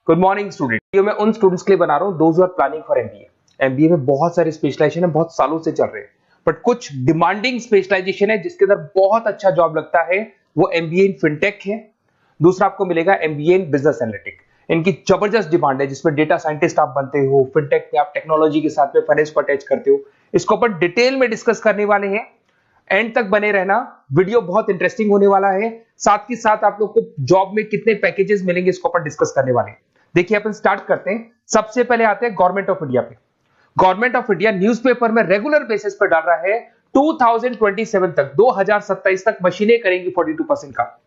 Good morning student. ये मैं उन स्टूडेंट्स के लिए बना रहा हूँ those who are planning for MBA. MBA में बहुत सारे स्पेशलाइजेशन है, बहुत सालों से चल रहे हैं, बट कुछ डिमांडिंग स्पेशलाइजेशन है जिसके अंदर बहुत अच्छा जॉब लगता है, वो एमबीए इन फिनटेक है। दूसरा आपको मिलेगा एमबीए इन बिजनेस एनालिटिक। इनकी जबरदस्त डिमांड है, जिसमें डेटा साइंटिस्ट आप बनते हो, फिनटेक में आप टेक्नोलॉजी के साथ में फाइनेंस को अटैच करते हो। इसको अपन डिटेल में डिस्कस करने वाले हैं, एंड तक बने रहना, वीडियो बहुत इंटरेस्टिंग होने वाला है। साथ ही साथ आप लोग को जॉब में कितने पैकेजेस मिलेंगे इसको अपन डिस्कस करने वाले हैं। देखिए अपन स्टार्ट करते हैं। सबसे पहले आते हैं गवर्नमेंट ऑफ इंडिया पे। गवर्नमेंट ऑफ इंडिया न्यूज़पेपर में रेगुलर बेसिस पर डाल रहा है 2027 तक, 2027 तक मशीनें करेंगी 42% का।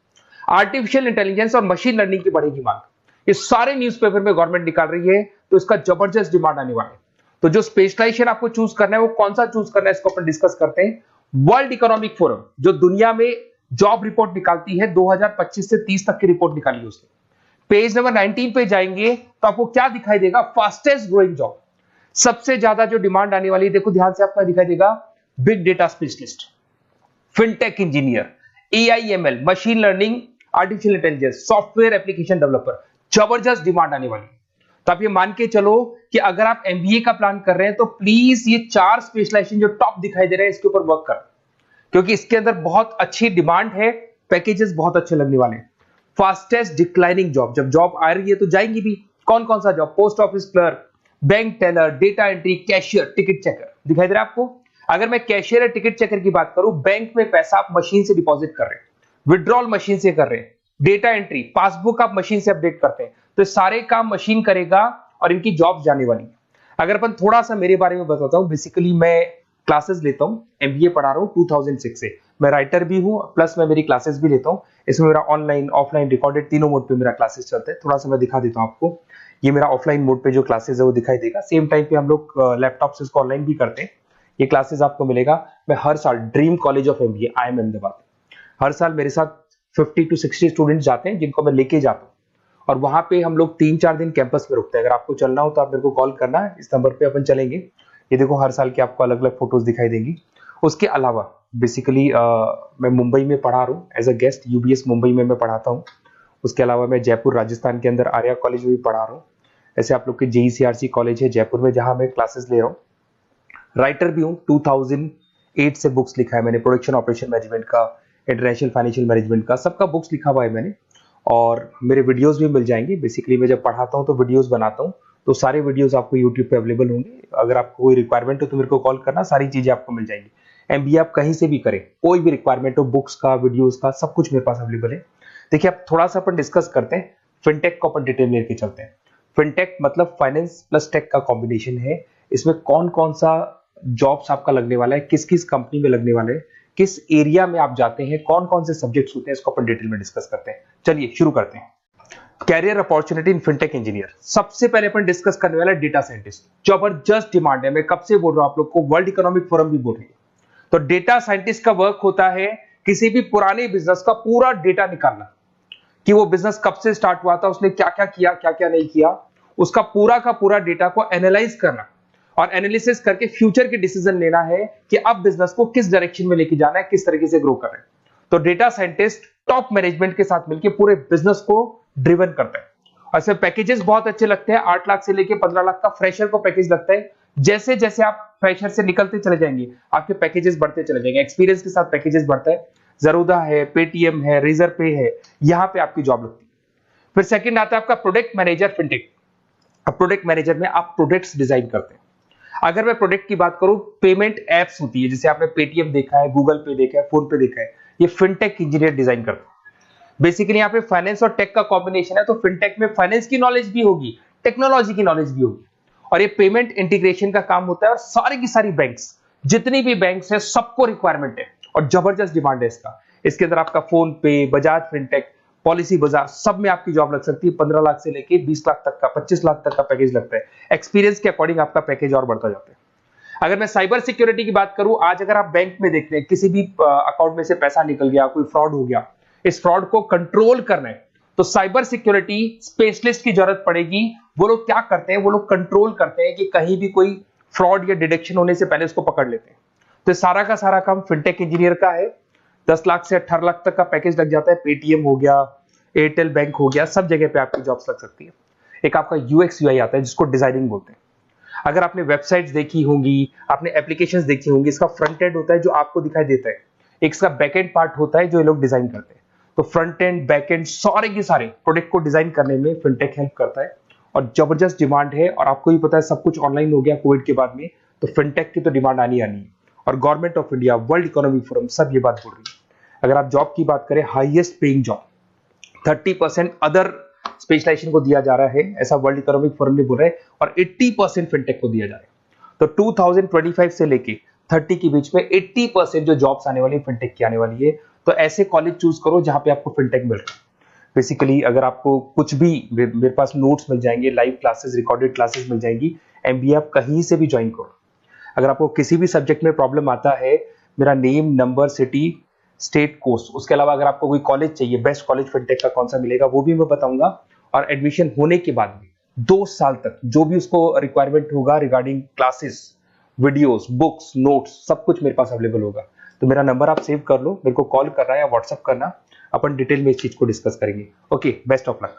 आर्टिफिशियल इंटेलिजेंस और मशीन लर्निंग की बढ़ेगी मांग। ये सारे न्यूज़पेपर में गवर्नमेंट निकाल रही है, तो इसका जबरदस्त डिमांड आने वाला है। तो जो स्पेशलाइजेशन आपको चूज करना है वो कौन सा चूज करना है इसको अपन डिस्कस करते हैं। वर्ल्ड इकोनॉमिक फोरम जो दुनिया में जॉब रिपोर्ट निकालती है, 2025 से 30 तक की रिपोर्ट निकाली उसने। पेज नंबर 19 पे जाएंगे तो आपको क्या दिखाई देगा, फास्टेस्ट ग्रोइंग जॉब, सबसे ज्यादा जो डिमांड आने वाली है, देखो ध्यान से आपका दिखाई देगा, big data specialist, fintech engineer, AIML, machine learning, artificial intelligence, software application developer, जबरदस्त डिमांड आने वाली है। तो आप ये मान के चलो कि अगर आप एमबीए का प्लान कर रहे हैं तो प्लीज ये 4 स्पेशलाइजेशन जो टॉप दिखाई दे रहे हैं इसके ऊपर वर्क कर, क्योंकि इसके अंदर बहुत अच्छी डिमांड है, पैकेजेस बहुत अच्छे लगने वाले हैं। फास्टेस्ट डिक्लाइनिंग जॉब, जब जॉब आ रही है तो जाएंगी भी। कौन कौन सा job, post office clerk, bank teller, data entry, cashier, ticket checker, दिखाई दे रहा है आपको। अगर मैं कैशियर या टिकट चेकर की बात करूं, बैंक में पैसा आप मशीन से डिपॉजिट कर रहे हैं, विड्रॉल मशीन से कर रहे हैं, डेटा एंट्री, पासबुक आप मशीन से अपडेट करते हैं, तो सारे काम मशीन करेगा और इनकी जॉब जाने वाली है। अगर अपन थोड़ा सा मेरे बारे में बताता हूं, बेसिकली मैं क्लासेस लेता हूं, एमबीए पढ़ा रहा हूं 2006 से। मैं राइटर भी हूं, प्लस मैं मेरी क्लासेस भी लेता हूं। इसमें मेरा ऑनलाइन, ऑफलाइन, रिकॉर्डेड तीनों मोड पे मेरा क्लासेस चलते हैं। थोड़ा सा मैं दिखा देता हूं आपको। ये मेरा ऑफलाइन मोड पे जो क्लासेस है वो दिखाई देगा। सेम टाइम पे हम लोग लैपटॉप से इसको ऑनलाइन भी करते हैं। ये क्लासेस आपको मिलेगा। मैं हर साल dream college of MBA, I M Ahmedabad, हर साल मेरे साथ 50 to 60 स्टूडेंट्स जाते हैं, जिनको मैं लेके जाता हूँ, और वहां पे हम लोग 3-4 दिन कैंपस में रुकते हैं। अगर आपको चलना हो तो आप मेरे को कॉल करना, इस नंबर पे अपन चलेंगे। ये देखो हर साल की आपको अलग अलग फोटोज दिखाई देंगी। उसके अलावा बेसिकली मैं मुंबई में पढ़ा रहा हूँ as a guest, UBS Mumbai में मैं पढ़ाता हूँ। उसके अलावा मैं जयपुर राजस्थान के अंदर आर्या कॉलेज में भी पढ़ा रहा हूँ। ऐसे आप लोग के जेईसीआरसी कॉलेज है जयपुर में, जहां मैं क्लासेस ले रहा हूँ। राइटर भी हूँ, 2008 से बुक्स लिखा है मैंने, प्रोडक्शन ऑपरेशन मैनेजमेंट का, इंटरनेशनल फाइनेंशियल मैनेजमेंट का, सबका बुक्स लिखा हुआ है मैंने। और मेरे वीडियोस भी मिल जाएंगे। बेसिकली मैं जब पढ़ाता हूँ तो वीडियोस बनाता हूँ, तो सारे वीडियोस आपको यूट्यूब पे अवेलेबल होंगे। अगर आपको कोई रिक्वायरमेंट हो तो मेरे को कॉल करना, सारी चीजें आपको मिल जाएंगी। एमबीए आप कहीं से भी करें, कोई भी रिक्वायरमेंट हो, बुक्स का, वीडियोस का, सब कुछ मेरे पास अवेलेबल है। देखिए अब थोड़ा सा अपन डिस्कस करते हैं, फिनटेक को अपन डिटेल में लेके चलते हैं। फिनटेक मतलब फाइनेंस प्लस टेक का कॉम्बिनेशन है। इसमें कौन कौन सा जॉब्स आपका लगने वाला है, किस किस कंपनी में लगने वाले हैं, किस एरिया में आप जाते हैं, कौन कौन से सब्जेक्ट्स होते हैं, इसको अपन डिटेल में डिस्कस करते हैं। चलिए शुरू करते हैं। Career opportunity in fintech engineer. सबसे पहले अपन डिस्कस करने वाला है डेटा साइंटिस्ट। जबरदस्त डिमांड है, मैं कब से बोल रहा हूं आप लोग को, वर्ल्ड इकोनॉमिक फोरम भी बोल रही है। तो डेटा साइंटिस्ट का वर्क होता है किसी भी पुराने बिजनेस का पूरा डेटा निकालना, कि वो बिजनेस कब से स्टार्ट हुआ था, उसने क्या क्या किया, क्या क्या नहीं किया, उसका पूरा का पूरा डेटा को एनालाइज करना और एनालिसिस करके फ्यूचर के डिसीजन लेना है कि अब बिजनेस को किस डायरेक्शन में लेके जाना है, किस तरीके से ग्रो करना है। तो डेटा साइंटिस्ट टॉप मैनेजमेंट के साथ मिलकर पूरे बिजनेस को ड्रिवन करता है। ऐसे पैकेजेस बहुत अच्छे लगते हैं, 8 लाख से लेके 15 लाख का फ्रेशर को पैकेज लगता है। जैसे जैसे आप फ्रेशर से निकलते चले जाएंगे, आपके पैकेजेस बढ़ते चले जाएंगे, एक्सपीरियंस के साथ पैकेजेस बढ़ता है। जरूदा है, पेटीएम है, रेजर पे है, यहां पे आपकी जॉब लगती है। फिर सेकंड आता है आपका प्रोडक्ट मैनेजर फिनटेक। अब प्रोडक्ट मैनेजर में आप प्रोडक्ट्स डिजाइन करते हैं। अगर मैं प्रोडक्ट की बात करूं, पेमेंट एप्स होती है, जैसे आपने पेटीएम देखा है, गूगल पे देखा है, फोन पे देखा है, ये फिनटेक इंजीनियर डिजाइन करते हैं। बेसिकली यहाँ पे फाइनेंस और टेक का कॉम्बिनेशन है, तो फिनटेक में फाइनेंस की नॉलेज भी होगी, टेक्नोलॉजी की नॉलेज भी होगी, और ये पेमेंट इंटीग्रेशन का काम होता है। और सारी की सारी बैंक्स, जितनी भी बैंक्स है, सबको रिक्वायरमेंट है और जबरदस्त डिमांड है इसका। इसके अंदर आपका फोन पे, बजाज फिनटेक, पॉलिसी बाजार, सब में आपकी जॉब लग सकती है। 15 लाख से लेके 20 लाख तक का, 25 लाख तक का पैकेज लगता है। एक्सपीरियंस के अकॉर्डिंग आपका पैकेज और बढ़ता जाता है। अगर मैं साइबर सिक्योरिटी की बात करूं, आज अगर आप बैंक में देखते हैं किसी भी अकाउंट में से पैसा निकल गया, कोई फ्रॉड हो गया, इस फ्रॉड को कंट्रोल करना है तो साइबर सिक्योरिटी स्पेशलिस्ट की जरूरत पड़ेगी। वो लोग क्या करते हैं, वो लोग कंट्रोल करते हैं कि कहीं भी कोई फ्रॉड या डिटेक्शन होने से पहले उसको पकड़ लेते हैं। तो सारा का सारा काम फिनटेक इंजीनियर का है। 10 लाख से 18 लाख तक का पैकेज लग जाता है। पेटीएम हो गया, एयरटेल बैंक हो गया, सब जगह पे आपकी जॉब्स लग सकती है। एक आपका यूएक्स यूआई आता है जिसको डिजाइनिंग बोलते हैं। अगर आपने वेबसाइट्स देखी होंगी, आपने एप्लीकेशंस देखी होंगी, इसका फ्रंट एंड होता है जो आपको दिखाई देता है, एक इसका बैक एंड पार्ट होता है जो ये लोग डिजाइन करते हैं। तो फ्रंट एंड बैक एंड सारे के सारे प्रोडक्ट को डिजाइन करने में फिनटेक हेल्प करता है और जबरदस्त डिमांड है। और आपको ही पता है सब कुछ ऑनलाइन हो गया कोविड के बाद में, तो फिनटेक की तो डिमांड आनी है। और government of India, world economic forum सब ये बात बोल रही है। अगर आप जॉब की बात करें, highest paying job 30% other specialisation को दिया जा रहा है, ऐसा वर्ल्ड इकोनॉमिक फोरम ने बोला है, और 80% फिनटेक को दिया जा रहा है। तो 2025 से लेके 30 के बीच में 80% जो जॉब्स आने वाली है फिनटेक की आने वाली है। तो ऐसे कॉलेज चूज करो जहां पे आपको फिनटेक मिल रहा है। बेसिकली अगर आपको कुछ भी, मेरे पास नोट्स मिल जाएंगे, लाइव क्लासेस, रिकॉर्डेड क्लासेस मिल जाएंगी, एमबीए आप कहीं से भी ज्वाइन करो। अगर आपको किसी भी सब्जेक्ट में प्रॉब्लम आता है, मेरा name, number, city, state, course, उसके अलावा अगर आपको कोई कॉलेज चाहिए, बेस्ट कॉलेज फिनटेक का कौन सा मिलेगा वो भी मैं बताऊंगा। और एडमिशन होने के बाद भी 2 साल तक जो भी उसको रिक्वायरमेंट होगा regarding classes, videos, books, notes, सब कुछ मेरे पास अवेलेबल होगा। तो मेरा नंबर आप सेव कर लो, मेरे को कॉल करना या व्हाट्सअप करना, अपन डिटेल में इस चीज को डिस्कस करेंगे। Okay, best of luck.